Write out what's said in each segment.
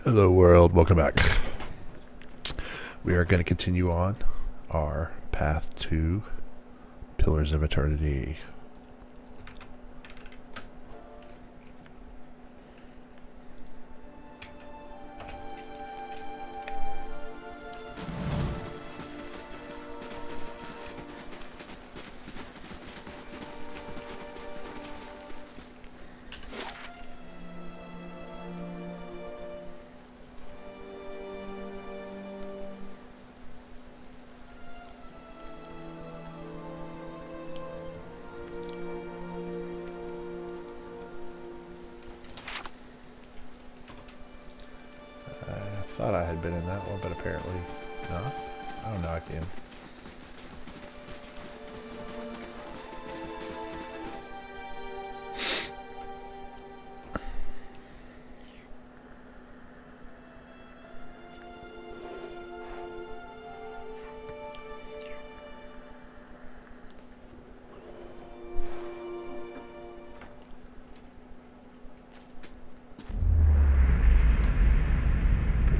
Hello world, welcome back. We are going to continue on our path to Pillars of Eternity. I thought I had been in that one, but apparently not. I don't know, I can.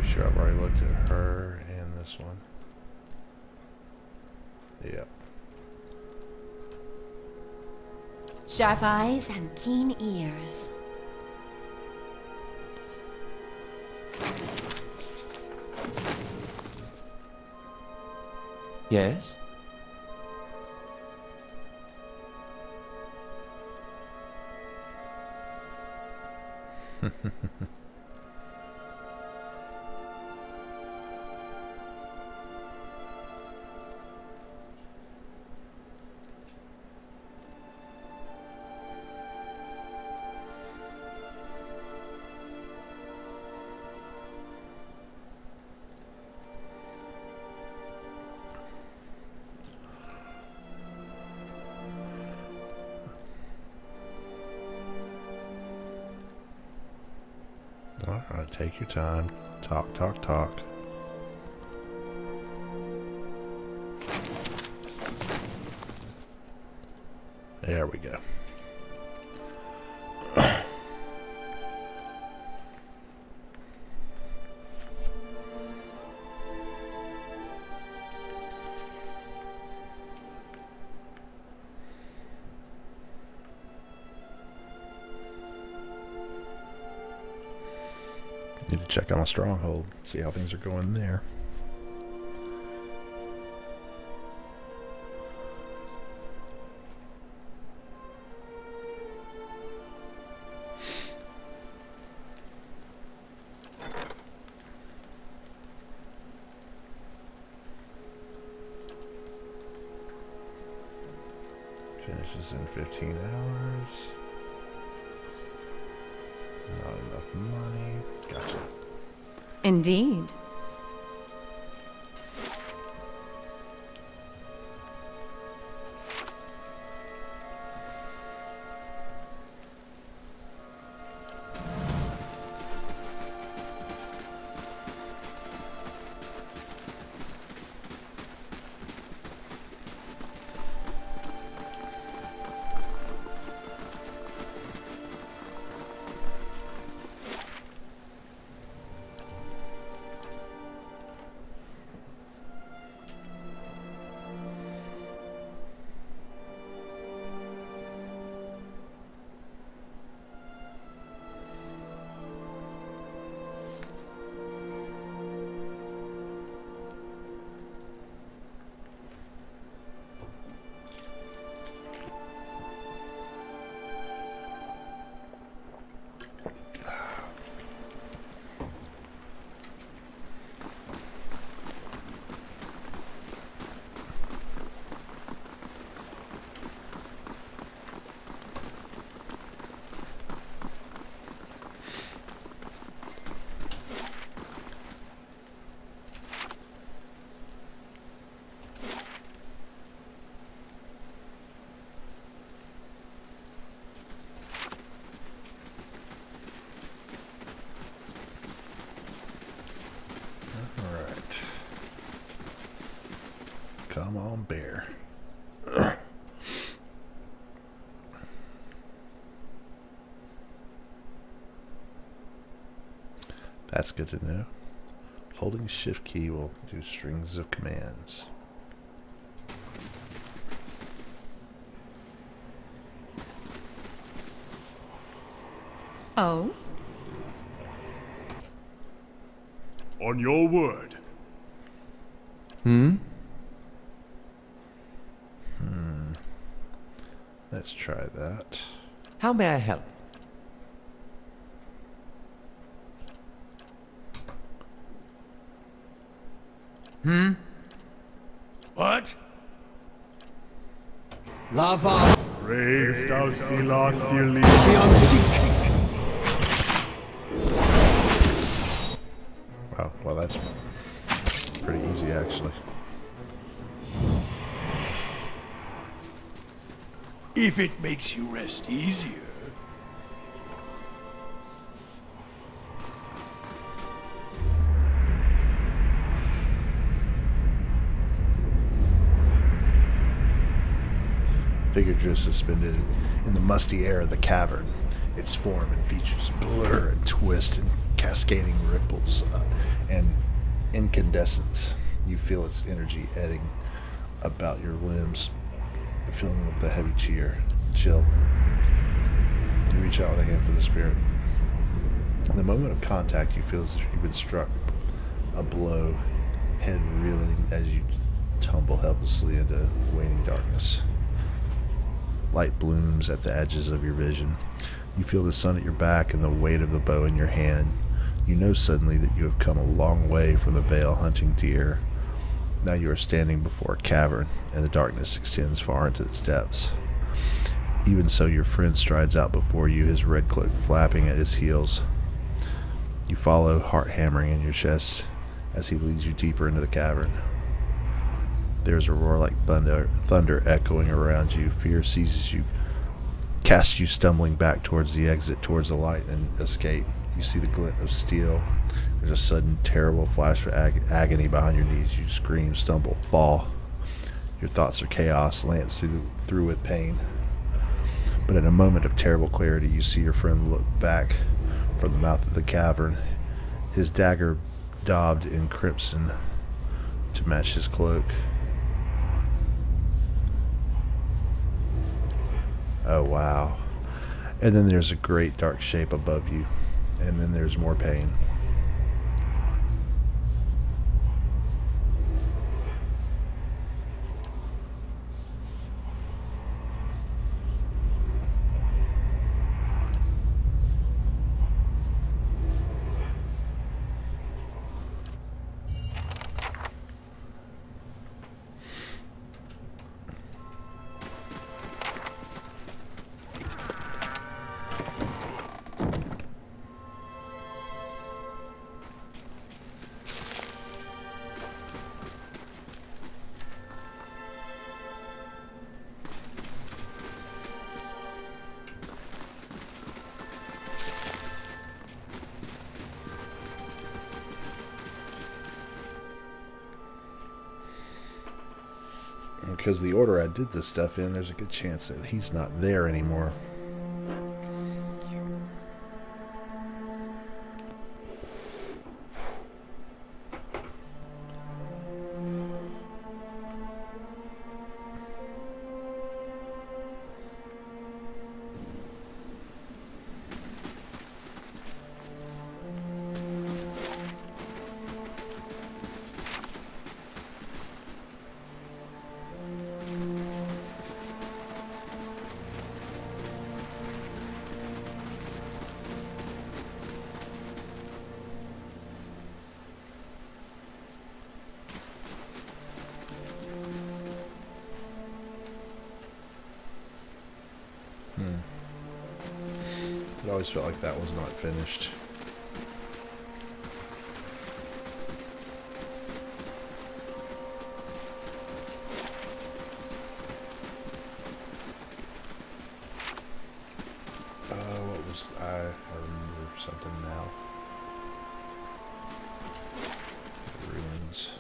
Sure, I've already looked at her and this one. Yep. Sharp eyes and keen ears. Yes? Alright, take your time. Talk, talk, talk. There we go. Need to check on a stronghold, see how things are going there. Finishes in 15 hours. Not enough money. Gotcha. Indeed. Come on, bear. That's good to know. Holding shift key will do strings of commands. Oh? On your word. Let's try that. How may I help? What? Lava Brave Dalfilathili. beyond seek. Wow, well that's pretty easy actually. If it makes you rest easier. Figure just suspended in the musty air of the cavern. Its form and features blur and twist in cascading ripples and incandescence. You feel its energy eddying about your limbs, the feeling of the heavy chill. You reach out with a hand for the spirit. In the moment of contact, you feel as if you've been struck a blow, head reeling as you tumble helplessly into waning darkness. Light blooms at the edges of your vision. You feel the sun at your back and the weight of the bow in your hand. You know suddenly that you have come a long way from the vale hunting deer. Now you are standing before a cavern, and the darkness extends far into its depths. Even so, your friend strides out before you, his red cloak flapping at his heels. You follow, heart hammering in your chest, as he leads you deeper into the cavern. There's a roar like thunder echoing around you. Fear seizes you, casts you stumbling back towards the exit, towards the light and escape. You see the glint of steel. There's a sudden, terrible flash of agony behind your knees. You scream, stumble, fall. Your thoughts are chaos, lance through with pain. But in a moment of terrible clarity, you see your friend look back from the mouth of the cavern, his dagger daubed in crimson to match his cloak. Oh, wow. And then there's a great dark shape above you. And then there's more pain. Because the order I did this stuff in, there's a good chance that he's not there anymore. It always felt like that was not finished. What was I remember something now. Ruins.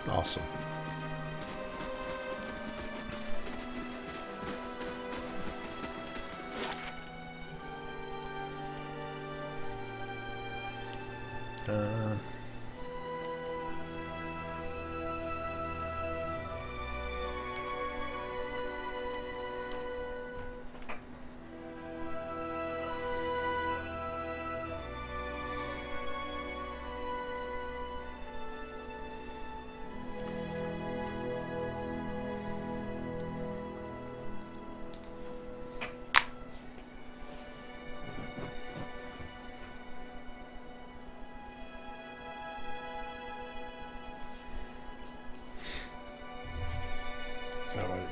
Awesome.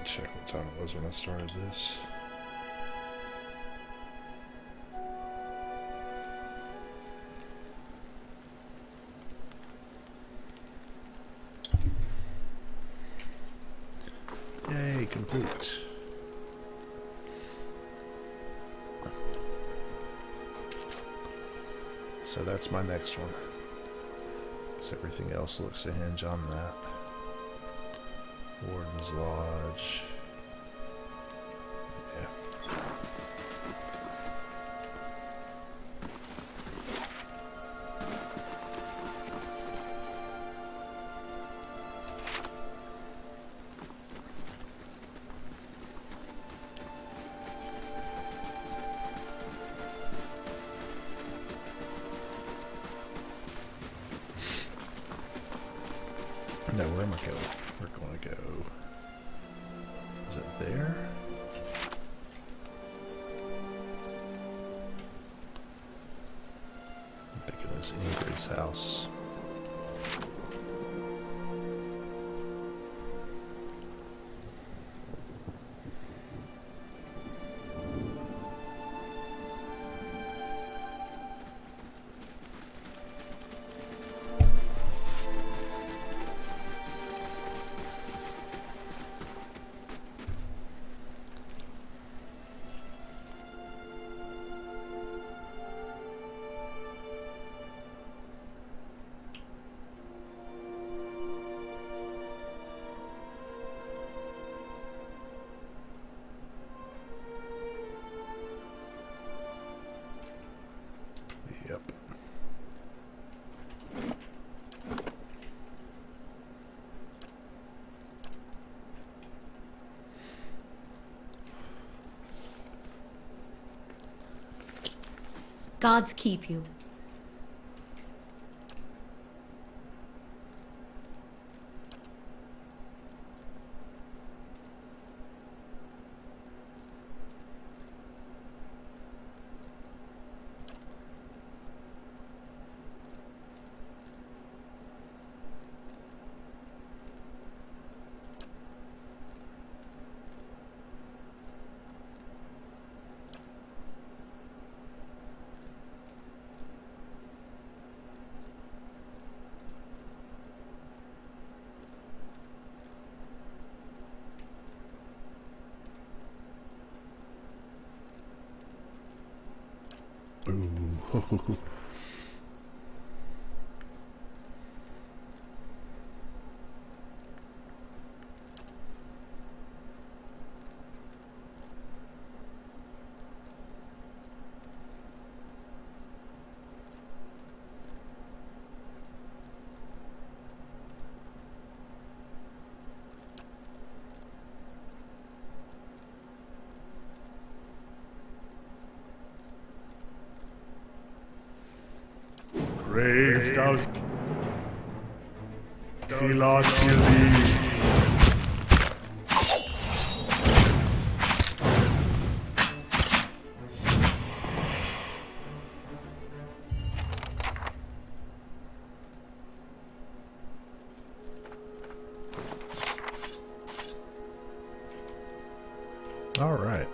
Check what time it was when I started this. Yay, complete. So that's my next one. So everything else looks to hinge on that. Warden's Lodge. Yeah. Now where am I going? We're going to go. Is it there? I'm thinking it's Ingrid's house. Yep. Gods keep you. Ooh. Brave thou Philotilly. All right.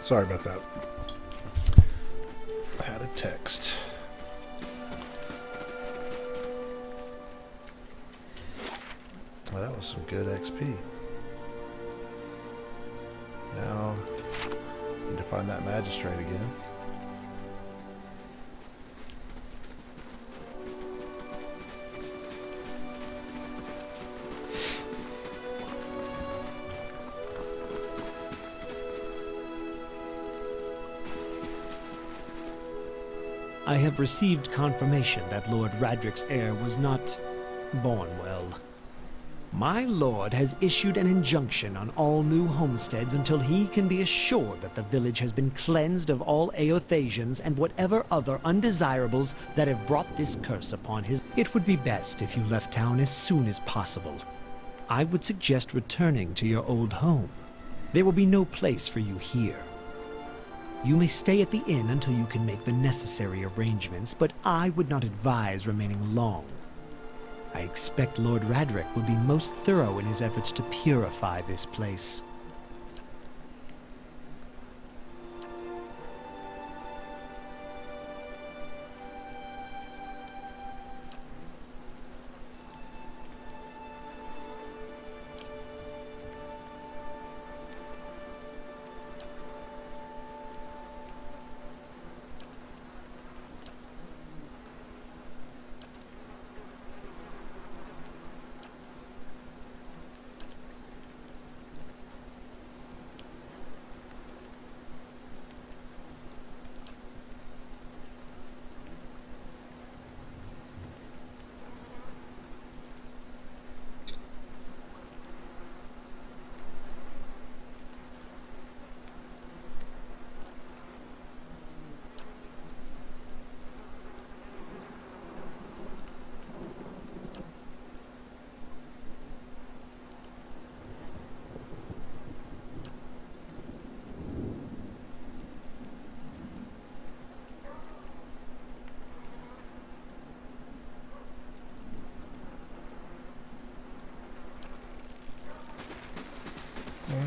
Sorry about that. I had a text. Well, that was some good XP. Now, need to find that magistrate again. I have received confirmation that Lord Radric's heir was not born well. My lord has issued an injunction on all new homesteads until he can be assured that the village has been cleansed of all Eothasians and whatever other undesirables that have brought this curse upon his... It would be best if you left town as soon as possible. I would suggest returning to your old home. There will be no place for you here. You may stay at the inn until you can make the necessary arrangements, but I would not advise remaining long. I expect Lord Radric will be most thorough in his efforts to purify this place.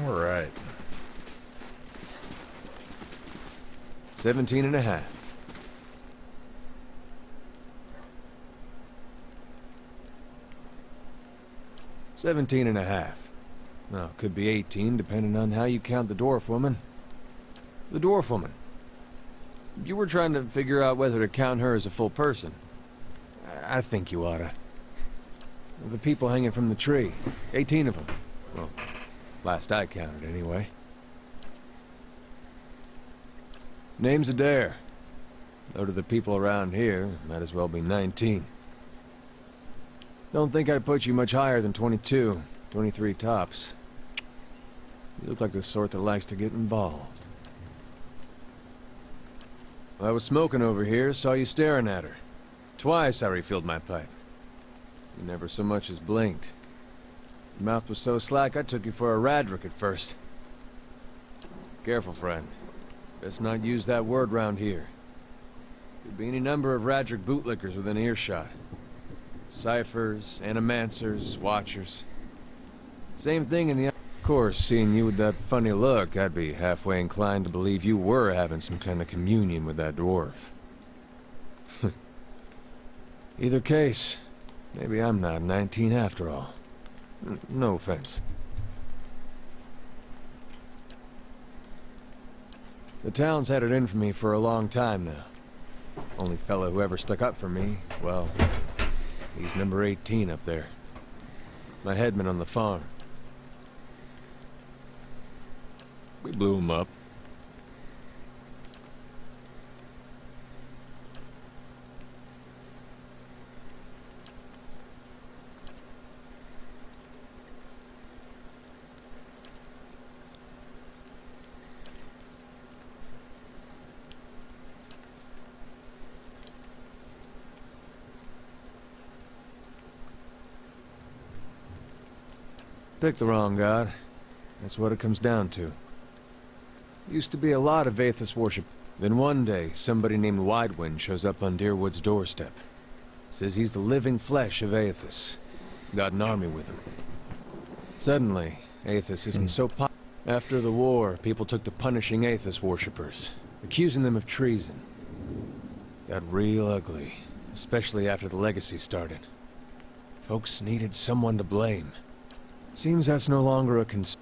All right. 17 and a half. 17 and a half. Well, could be 18, depending on how you count the dwarf woman. The dwarf woman. You were trying to figure out whether to count her as a full person. I think you oughta. The people hanging from the tree. 18 of them. Well, last I counted, anyway. Name's Adair. Though to the people around here, might as well be 19. Don't think I'd put you much higher than 22, 23 tops. You look like the sort that likes to get involved. I was smoking over here, saw you staring at her. Twice I refilled my pipe. You never so much as blinked. Your mouth was so slack I took you for a Radric at first. Careful, friend. Best not use that word round here. Could be any number of Radric bootlickers within earshot. Ciphers, animancers, watchers. Same thing in the... Of course, seeing you with that funny look, I'd be halfway inclined to believe you were having some kind of communion with that dwarf. Either case, maybe I'm not 19 after all. No offense. The town's had it in for me for a long time now. Only fellow who ever stuck up for me, well, he's number 18 up there. My headman on the farm. We blew him up. Picked the wrong god. That's what it comes down to. Used to be a lot of Aethys worship. Then one day, somebody named Widewind shows up on Deerwood's doorstep. Says he's the living flesh of Aethys. Got an army with him. Suddenly, Aethys isn't so After the war, people took to punishing Aethys worshippers, accusing them of treason. Got real ugly, especially after the Legacy started. Folks needed someone to blame. Seems that's no longer a concern.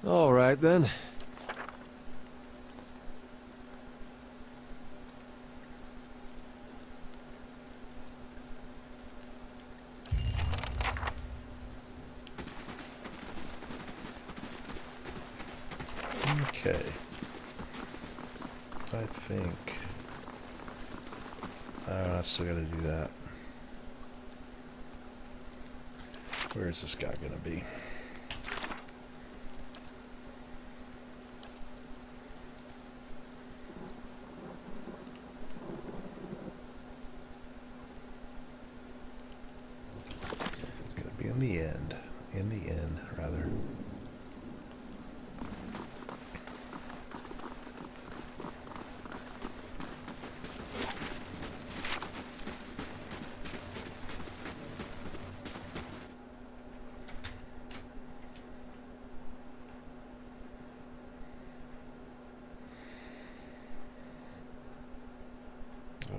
All right, then. Okay. I think... I still gotta do that. Where is this guy gonna be? It's gonna be in the end. In the inn, rather.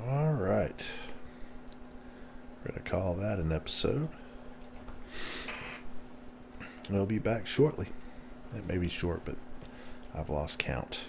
Alright. We're going to call that an episode. We'll be back shortly. It may be short, but I've lost count.